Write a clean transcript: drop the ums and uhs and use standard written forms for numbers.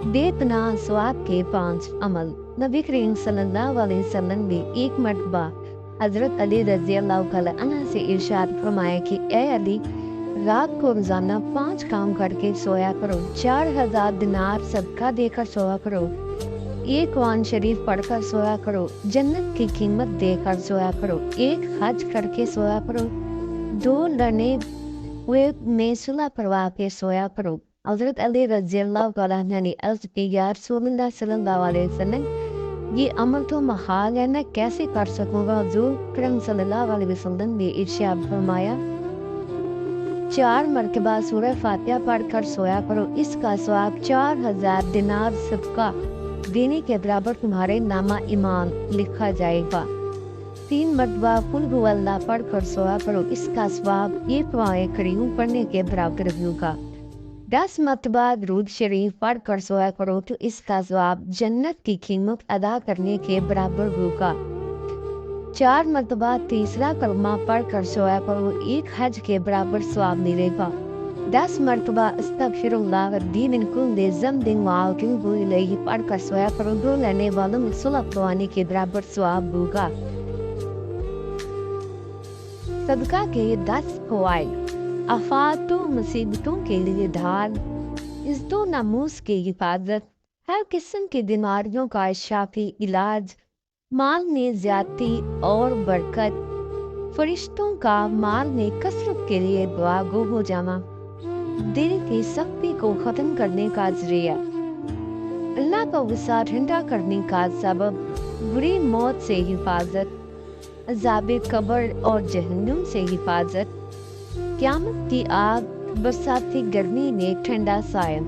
بے پناہ ثواب کے 5 عمل۔ نبی کریم صلی اللہ علیہ وسلم نے ایک مرتبہ حضرت علی رضی اللہ تعالیٰ عنہ سے ارشاد فرمایا کہ اے علی، رات کو روزانہ 5 کام کر کے سویا کرو، 4000 دینار صدقہ دے کر سویا کرو، ایک قرآن شریف پڑھ کر سویا کرو، جنت کی قیمت دے کر سویا کرو، ایک حج کر کے سویا کرو، 2 لڑنے ہوئے میں صلح کروا کے سویا کرو۔ حضرت علی رضی اللہ عنہ نے عرض کی یا رسول اللہ صلی اللہ علیہ وسلم، یہ عمل تو محال ہے، میں کیسے کر سکوں گا؟ حضور کرم صلی اللہ علیہ وسلم نے ارشاد فرمایا 4 مرتبہ سورہ فاتحہ پڑھ کر سویا کرو، اس کا ثواب 4000 دینار صدقہ دینے کے برابر تمہارے نامہ ایمان لکھا جائے گا۔ 3 مرتبہ قل هو اللہ پڑھ کر سویا کرو، اس کا ثواب یہ قرآن کریم پڑھنے کے برابر ہوگا۔ 10 مرتبہ درود شریف پڑھ کر سویا کرو تو اس کا ثواب جنت کی قیمت ادا کرنے کے برابر ہوگا۔ 4 مرتبہ تیسرا کلمہ پڑھ کر سویا کرو، ایک حج کے برابر ثواب ملے گا۔ 10 مرتبہ استغفر اللہ ربی من کل ذنب واتوب الیہ پڑھ کر سویا کرو، 2 لڑنے والوں میں صلح کروانے کے برابر ثواب ہوگا۔ صدقہ کے 10 فوائد۔ آفات و مصیبتوں کے لیے ڈھال، عزت و ناموس کی حفاظت، ہر قسم کی بیماریوں کا شافی علاج، مال میں زیادتی اور برکت، فرشتوں کا مال میں کثرت کے لیے دعا گو ہو جانا، دل کی سختی کو ختم کرنے کا ذریعہ، اللہ کا غصہ ٹھنڈا کرنے کا سبب، بری موت سے حفاظت، عذاب قبر اور جہنم سے حفاظت، قیامت کی آگ، برساتی گرمی میں ٹھنڈا سایہ۔